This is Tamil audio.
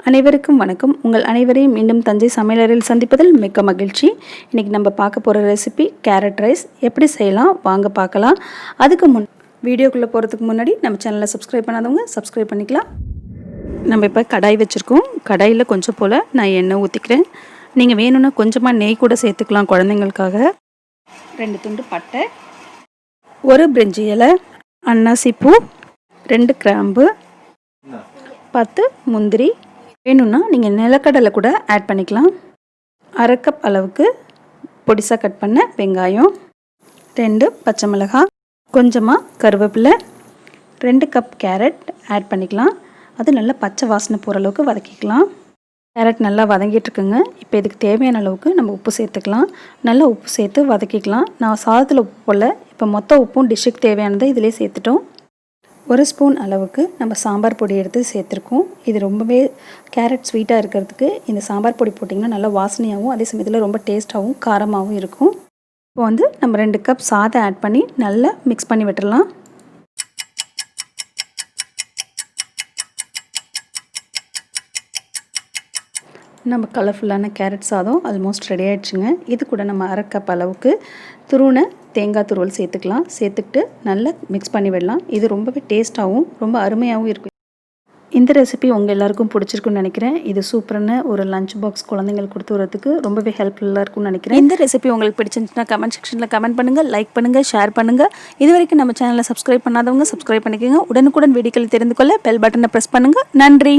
அனைவருக்கும் வணக்கம். உங்கள் அனைவரையும் மீண்டும் தஞ்சை சமையலறையில் சந்திப்பதில் மிக்க மகிழ்ச்சி. இன்றைக்கி நம்ம பார்க்க போகிற ரெசிபி கேரட் ரைஸ். எப்படி செய்யலாம் வாங்க பார்க்கலாம். அதுக்கு வீடியோக்குள்ளே போகிறதுக்கு முன்னாடி நம்ம சேனலை சப்ஸ்கிரைப் பண்ணாதவங்க சப்ஸ்கிரைப் பண்ணிக்கலாம். நம்ம இப்போ கடாய் வச்சுருக்கோம். கடாயில் கொஞ்சம் போல் நான் எண்ணெய் ஊற்றிக்கிறேன். நீங்கள் வேணும்னா கொஞ்சமாக நெய் கூட சேர்த்துக்கலாம் குழந்தைங்களுக்காக. 2 துண்டு பட்டை, 1 பிரிஞ்சி இலை, அன்னாசி பூ, 2 கிராம்பு, 10 முந்திரி. வேணும்னா நீங்கள் நிலக்கடலை கூட ஆட் பண்ணிக்கலாம். 1/2 கப் அளவுக்கு பொடிசாக கட் பண்ண வெங்காயம், 2 பச்சை மிளகாய், கொஞ்சமாக கருவேப்பிலை, 2 கப் கேரட் ஆட் பண்ணிக்கலாம். அது நல்லா பச்சை வாசனை போகிற அளவுக்கு வதக்கிக்கலாம். கேரட் நல்லா வதங்கிட்டுருக்குங்க. இப்போ இதுக்கு தேவையான அளவுக்கு நம்ம உப்பு சேர்த்துக்கலாம். நல்லா உப்பு சேர்த்து வதக்கிக்கலாம். நான் சாதத்தில் உப்பு போடல. இப்போ மொத்த உப்பும் டிஷ்ஷுக்கு தேவையானதை இதிலே சேர்த்துட்டோம். 1 ஸ்பூன் அளவுக்கு நம்ம சாம்பார் பொடி எடுத்து சேர்த்துருக்கோம். இது ரொம்பவே கேரட் ஸ்வீட்டாக இருக்கிறதுக்கு இந்த சாம்பார் பொடி போட்டிங்கன்னா நல்லா வாசனையாகவும் அதே சமயத்தில் ரொம்ப டேஸ்ட்டாகவும் காரமாகவும் இருக்கும். இப்போ நம்ம 2 கப் சாதம் ஆட் பண்ணி நல்லா மிக்ஸ் பண்ணி விட்டுடலாம். நம்ம கலர்ஃபுல்லான கேரட் சாதம் ஆல்மோஸ்ட் ரெடி ஆகிடுச்சுங்க. இது கூட நம்ம 1/2 கப் அளவுக்கு துருவின தேங்காய் துருவல் சேர்த்துக்கலாம். சேர்த்துக்கிட்டு நல்லா மிக்ஸ் பண்ணி விடலாம். இது ரொம்பவே டேஸ்ட்டாகவும் ரொம்ப அருமையாகவும் இருக்கும். இந்த ரெசிபி உங்கள் எல்லாருக்கும் பிடிச்சிருக்குன்னு நினைக்கிறேன். இது சூப்பரான ஒரு லஞ்ச் பாக்ஸ் குழந்தைங்களுக்கு கொடுத்து வரதுக்கு ரொம்பவே ஹெல்ப்ஃபுல்லாக இருக்கும்னு நினைக்கிறேன். இந்த ரெசிபி உங்களுக்கு பிடிச்சிருந்துச்சுன்னா கமெண்ட் செக்ஷனில் கமெண்ட் பண்ணுங்கள், லைக் பண்ணுங்கள், ஷேர் பண்ணுங்கள். இது வரைக்கும் நம்ம சேனலை சப்ஸ்கிரைப் பண்ணாதவங்க சப்ஸ்கிரைப் பண்ணிக்கோங்க. உடனுக்குடன் வீடியோக்கள் தெரிந்து கொள்ள பெல் பட்டனை ப்ரெஸ் பண்ணுங்கள். நன்றி.